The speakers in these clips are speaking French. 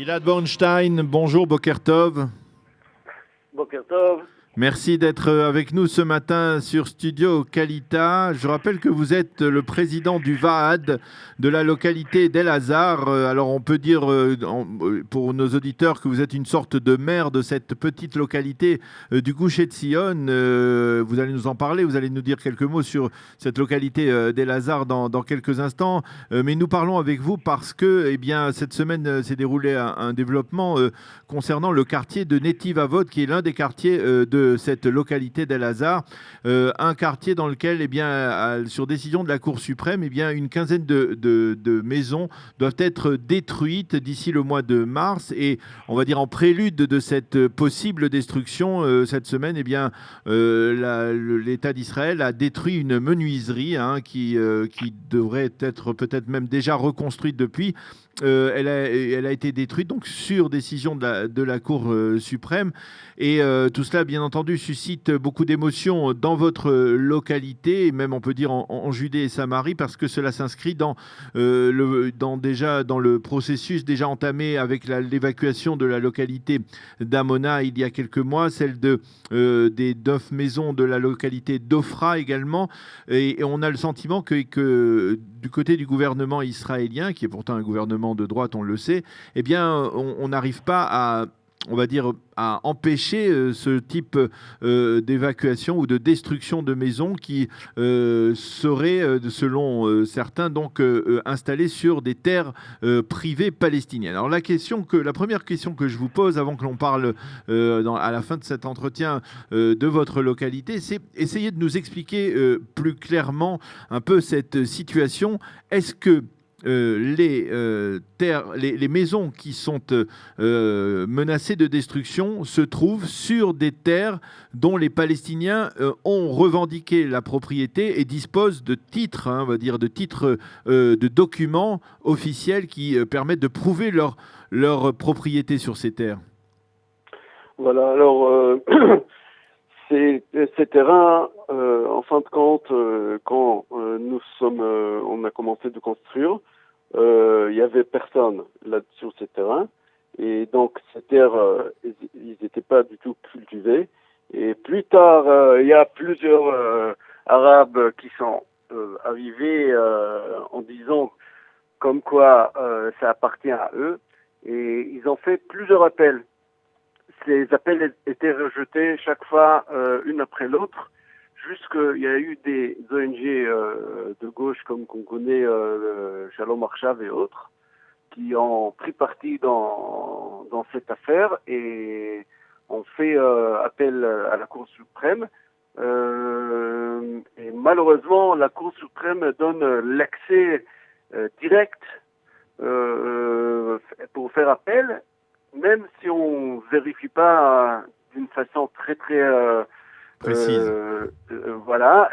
Gilad Bornstein, bonjour Boker Tov. Boker Tov. Merci d'être avec nous ce matin sur Studio Kalita. Je rappelle que vous êtes le président du Vaad de la localité d'El Hazar. Alors on peut dire pour nos auditeurs que vous êtes une sorte de maire de cette petite localité du Gush Etzion. Vous allez nous en parler, vous allez nous dire quelques mots sur cette localité d'El Hazar dans quelques instants. Mais nous parlons avec vous parce que cette semaine s'est déroulé un développement concernant le quartier de Netiv Avot, qui est l'un des quartiers de cette localité d'El Hazar, un quartier dans lequel, sur décision de la Cour suprême, une quinzaine de maisons doivent être détruites d'ici le mois de mars. Et on va dire en prélude de cette possible destruction, cette semaine, l'État d'Israël a détruit une menuiserie qui devrait être peut-être même déjà reconstruite depuis. Elle a été détruite donc sur décision de la Cour suprême, et tout cela bien entendu suscite beaucoup d'émotions dans votre localité, et même on peut dire en Judée et Samarie, parce que cela s'inscrit dans le processus déjà entamé avec l'évacuation de la localité d'Amona il y a quelques mois, celle des 9 maisons de la localité d'Ofra également, et on a le sentiment que du côté du gouvernement israélien, qui est pourtant un gouvernement de droite, on le sait, on n'arrive pas à empêcher ce type d'évacuation ou de destruction de maisons qui seraient, selon certains, donc installées sur des terres privées palestiniennes. Alors la première question que je vous pose avant que l'on parle à la fin de cet entretien de votre localité, c'est essayer de nous expliquer plus clairement un peu cette situation. Est-ce que les maisons qui sont menacées de destruction se trouvent sur des terres dont les Palestiniens ont revendiqué la propriété et disposent de titres, de documents officiels qui permettent de prouver leur propriété sur ces terres? Voilà, alors ces terrains, en fin de compte, quand on a commencé de construire, il y avait personne là sur ces terrains, et donc ces terres, ils n'étaient pas du tout cultivés. Et plus tard, il y a plusieurs Arabes qui sont arrivés en disant comme quoi ça appartient à eux, et ils ont fait plusieurs appels. Ces appels étaient rejetés chaque fois, une après l'autre, jusqu'il y a eu des ONG de gauche, comme qu'on connaît, Shalom Arshav et autres, qui ont pris parti dans cette affaire et ont fait appel à la Cour suprême. Et malheureusement, la Cour suprême donne l'accès direct pour faire appel, même si on vérifie pas d'une façon très très précise. Voilà.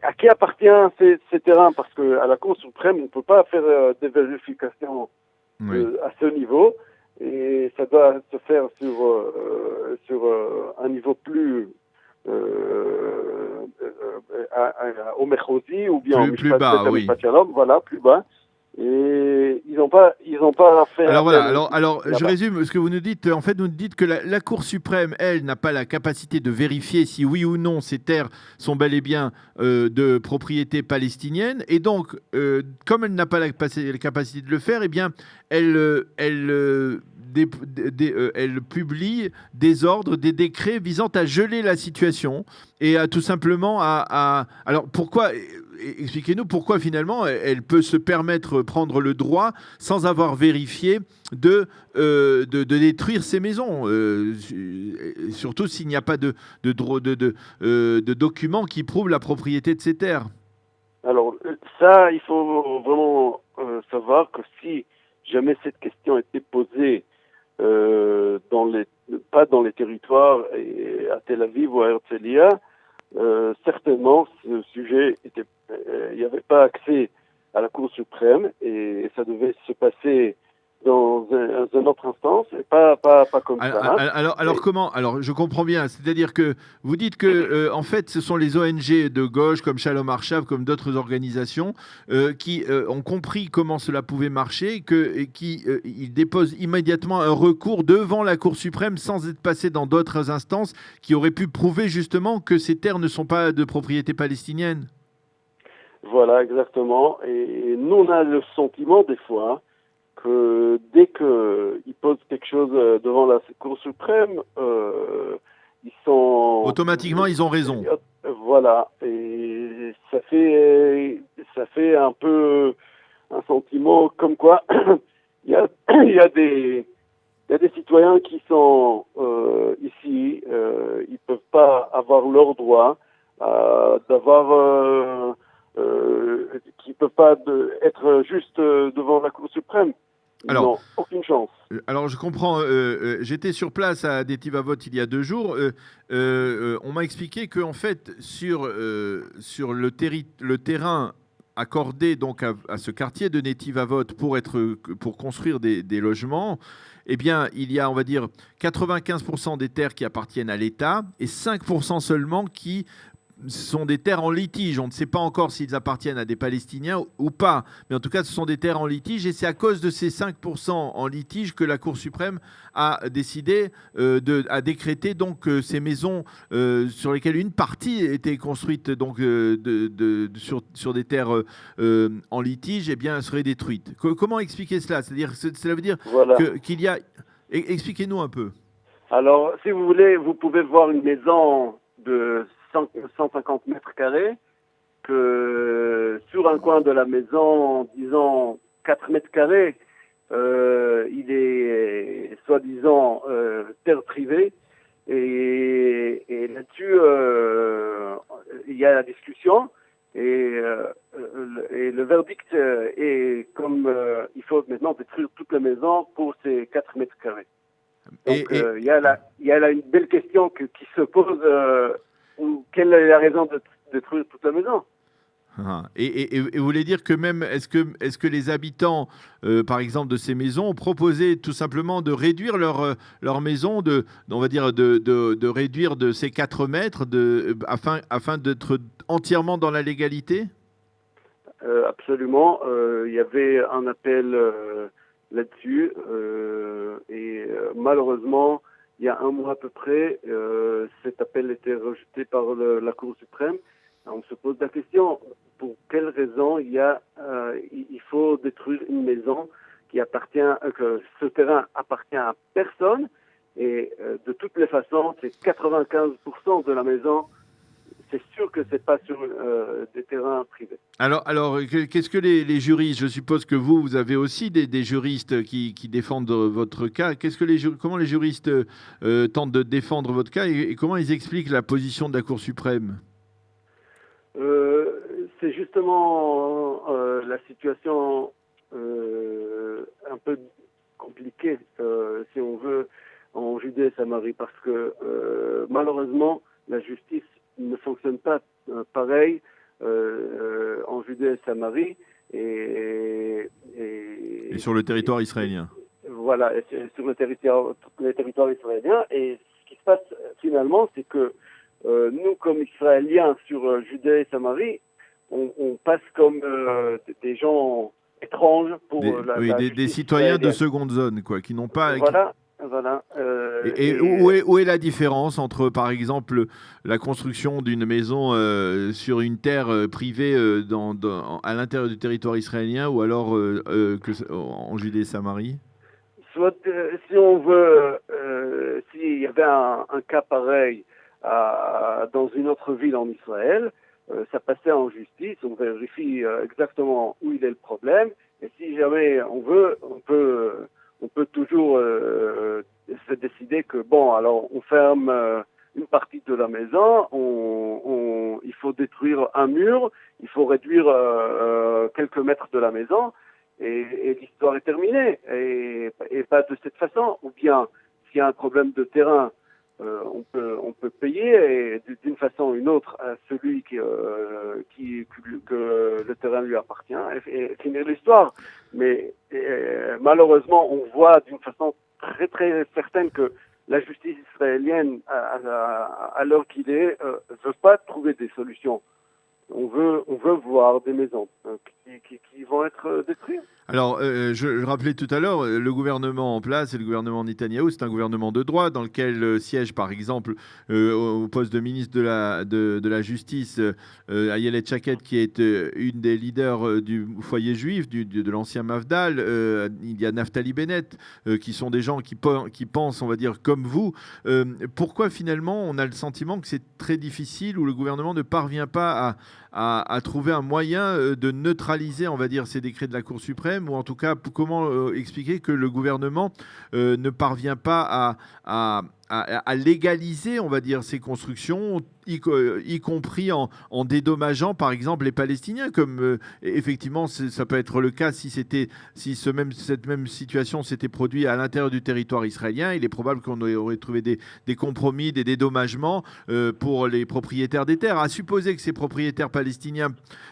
À qui appartient ces terrains? Parce que à la Cour suprême, on ne peut pas faire des vérifications à ce niveau, et ça doit se faire sur un niveau plus au Mechosi ou bien plus bas, oui. Voilà, plus bas. Et ils n'ont pas fait. Alors voilà, alors je résume ce que vous nous dites. En fait, vous nous dites que la Cour suprême, elle, n'a pas la capacité de vérifier si oui ou non ces terres sont bel et bien de propriété palestinienne. Et donc, comme elle n'a pas la capacité de le faire, elle publie des ordres, des décrets visant à geler la situation et à tout simplement Alors pourquoi? Expliquez-nous pourquoi finalement elle peut se permettre prendre le droit sans avoir vérifié de détruire ces maisons, surtout s'il n'y a pas de documents qui prouvent la propriété de ces terres. Alors ça, il faut vraiment savoir que si jamais cette question était posée pas dans les territoires à Tel Aviv ou à Herzliya, certainement ce sujet il n'y avait pas accès à la Cour suprême, et ça devait se passer dans un autre instance, et pas comme ça. Alors comment? Alors je comprends bien. C'est-à-dire que vous dites que en fait ce sont les ONG de gauche comme Shalom Arshav, comme d'autres organisations qui ont compris comment cela pouvait marcher, et qui ils déposent immédiatement un recours devant la Cour suprême sans être passés dans d'autres instances qui auraient pu prouver justement que ces terres ne sont pas de propriété palestinienne. Voilà, exactement. Et nous, on a le sentiment des fois que dès qu'ils posent quelque chose devant la Cour suprême, ils sont... Automatiquement, ils ont raison. Voilà. Et ça fait un peu un sentiment comme quoi il y a des citoyens qui sont ici, ils peuvent pas avoir leurs droits, qui peuvent pas être juste devant la Cour suprême. Alors, non, aucune chance. Alors je comprends, j'étais sur place à Netivavot il y a 2 jours. On m'a expliqué qu'en fait, sur le terrain accordé donc à ce quartier de Netivavot pour construire des logements, eh bien, il y a, on va dire, 95% des terres qui appartiennent à l'État et 5% seulement qui sont des terres en litige. On ne sait pas encore s'ils appartiennent à des Palestiniens ou pas. Mais en tout cas, ce sont des terres en litige. Et c'est à cause de ces 5% en litige que la Cour suprême a décidé, a décrété donc ces maisons sur lesquelles une partie était construite donc, sur des terres en litige, eh bien, seraient détruites. Comment expliquer cela? C'est-à-dire, cela veut dire voilà. qu'il y a... Expliquez-nous un peu. Alors, si vous voulez, vous pouvez voir une maison de 150 mètres carrés, que sur un coin de la maison, disons 4 mètres carrés, il est soi-disant terre privée. Et là-dessus, il y a la discussion. Et le verdict est comme il faut maintenant détruire toute la maison pour ces 4 mètres carrés. Donc il y a là une belle question qui se pose. Quelle est la raison de détruire toute la maison? Et vous voulez dire que même, est-ce que les habitants, par exemple, de ces maisons ont proposé tout simplement de réduire leur maison, on va dire de réduire de ces 4 mètres afin d'être entièrement dans la légalité? Absolument. Il y avait un appel là-dessus et malheureusement, il y a un mois à peu près, cet appel était rejeté par la Cour suprême. On se pose la question, pour quelle raison il faut détruire une maison que ce terrain appartient à personne et de toutes les façons, c'est 95% de la maison. C'est sûr que c'est pas sur des terrains privés. Alors qu'est-ce que les juristes, je suppose que vous avez aussi des juristes qui défendent votre cas. Comment les juristes tentent de défendre votre cas et comment ils expliquent la position de la Cour suprême? C'est justement la situation un peu compliquée, si on veut, en Judée et Samarie, parce que malheureusement, la justice ne fonctionne pas pareil en Judée et Samarie et sur le territoire israélien. Voilà, sur le territoire israélien. Et ce qui se passe finalement, c'est que nous, comme Israéliens sur Judée et Samarie, on passe comme des gens étranges pour des citoyens de seconde zone, quoi, qui n'ont pas... Voilà. Où est la différence entre, par exemple, la construction d'une maison sur une terre privée à l'intérieur du territoire israélien ou alors en Judée et Samarie? Soit, si on veut, s'il y avait un cas pareil dans une autre ville en Israël, ça passait en justice, on vérifie exactement où il est le problème, et si jamais on veut, on peut toujours se décider que bon, alors on ferme une partie de la maison, il faut détruire un mur, il faut réduire quelques mètres de la maison, et l'histoire est terminée, et pas de cette façon. Ou bien, s'il y a un problème de terrain, on peut payer d'une façon ou une autre à celui que le terrain lui appartient et finir l'histoire. Mais malheureusement, on voit d'une façon très très certaine que la justice israélienne, à l'heure qu'il est, ne veut pas trouver des solutions. On veut voir des maisons qui vont être détruites. Alors, je rappelais tout à l'heure, le gouvernement en place et le gouvernement Netanyahou, c'est un gouvernement de droit dans lequel siège, par exemple, au poste de ministre de la Justice, Ayelet Shaked, qui est une des leaders du foyer juif, de l'ancien Mafdal. Il y a Naftali Bennett, qui sont des gens qui pensent, on va dire, comme vous. Pourquoi, finalement, on a le sentiment que c'est très difficile, ou le gouvernement ne parvient pas à trouver un moyen de neutraliser, on va dire, ces décrets de la Cour suprême, ou en tout cas, comment expliquer que le gouvernement ne parvient pas à légaliser, on va dire, ces constructions, y compris en dédommageant, par exemple, les Palestiniens, comme effectivement, ça peut être le cas si cette même situation s'était produite à l'intérieur du territoire israélien. Il est probable qu'on aurait trouvé des compromis, des dédommagements pour les propriétaires des terres. À supposer que ces propriétaires palestiniens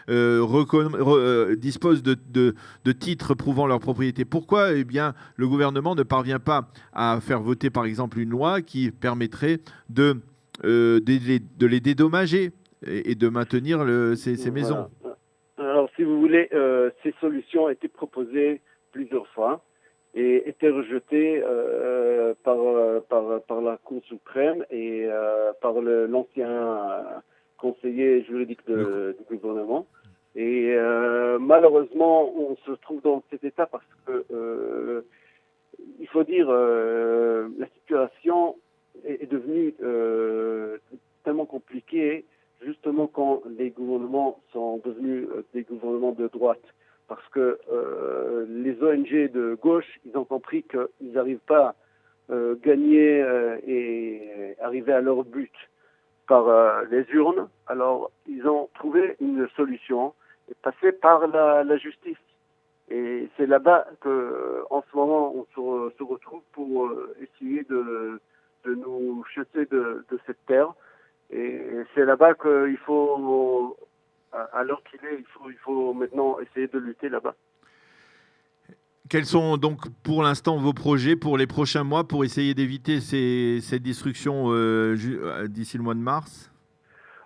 disposent de titres prouvant leur propriété. Pourquoi le gouvernement ne parvient pas à faire voter, par exemple, une loi qui permettrait de les dédommager et de maintenir ces maisons? Alors, si vous voulez, ces solutions ont été proposées plusieurs fois et étaient rejetées par la Cour suprême et par l'ancien conseiller juridique du gouvernement. Et malheureusement, on se trouve dans cet état parce que, il faut dire, la situation est devenue tellement compliquée, justement quand les gouvernements sont devenus des gouvernements de droite. Parce que les ONG de gauche, ils ont compris qu'ils n'arrivent pas à gagner et arriver à leur but par les urnes. Alors, ils ont trouvé une solution et passé par la justice. Et c'est là-bas qu'en ce moment, on se retrouve pour essayer de nous chasser de cette terre. Et c'est là-bas qu'il faut, à l'heure qu'il est, il faut maintenant essayer de lutter là-bas. Quels sont donc pour l'instant vos projets pour les prochains mois pour essayer d'éviter cette destruction d'ici le mois de mars?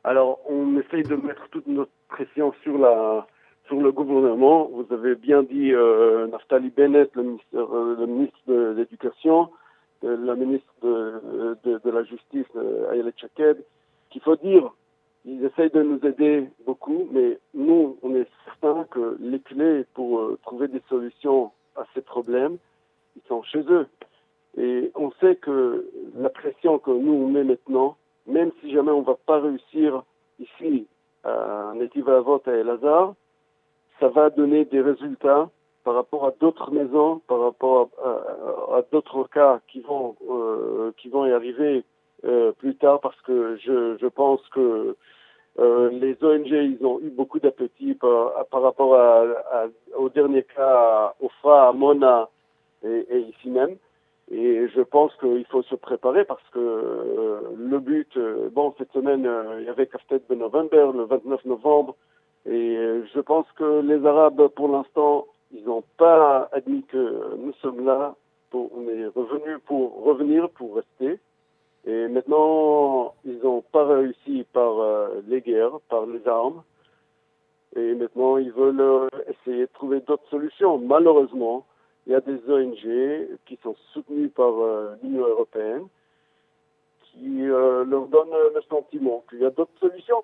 Alors, on essaye de mettre toute notre pression sur le gouvernement. Vous avez bien dit Naftali Bennett, le ministre de l'Éducation, la ministre de la Justice, Ayelet Shaked, qu'il faut dire, ils essayent de nous aider beaucoup, mais nous, on est certains que les clés pour trouver des solutions à ces problèmes, ils sont chez eux. Et on sait que la pression que nous on met maintenant, même si jamais on ne va pas réussir ici à Netiv Avot à Elazar, ça va donner des résultats par rapport à d'autres maisons, par rapport à d'autres cas qui vont y arriver plus tard, parce que je pense que les ONG, ils ont eu beaucoup d'appétit par rapport au dernier cas, à Ofra, à Mona et ici même. Et je pense qu'il faut se préparer parce que le but, cette semaine, il y avait Kaftet Ben November, le 29 novembre. Et je pense que les Arabes, pour l'instant, ils n'ont pas admis que nous sommes là. On est revenus pour revenir, pour rester. Et maintenant, ils n'ont pas réussi par les guerres, par les armes. Et maintenant, ils veulent essayer de trouver d'autres solutions. Malheureusement, il y a des ONG qui sont soutenues par l'Union européenne qui leur donnent le sentiment qu'il y a d'autres solutions.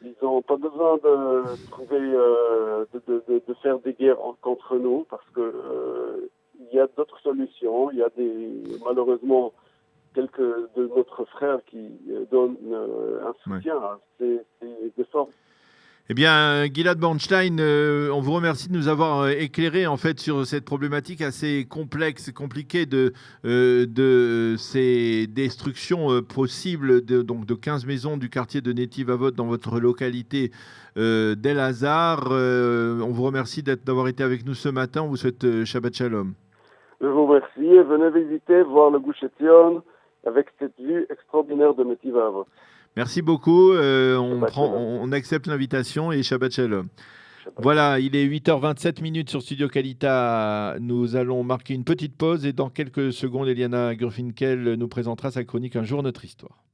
Ils n'ont pas besoin de trouver, de faire des guerres contre nous parce que il y a d'autres solutions. Il y a malheureusement quelques de notre frères qui donnent un soutien à ces efforts. Eh bien, Gilad Bornstein, on vous remercie de nous avoir éclairé en fait sur cette problématique assez complexe, compliquée de ces destructions possibles de 15 maisons du quartier de Netiv Avot dans votre localité d'El Hazar. On vous remercie d'avoir été avec nous ce matin. On vous souhaite Shabbat Shalom. Je vous remercie et venez visiter, voir le Gush Etzion avec cette vue extraordinaire de Netiv Avot. Merci beaucoup. On accepte l'invitation et Shabbat Shalom. Voilà, il est 8h27 sur Studio Qualita. Nous allons marquer une petite pause et dans quelques secondes, Eliana Gurfinkel nous présentera sa chronique Un jour notre histoire.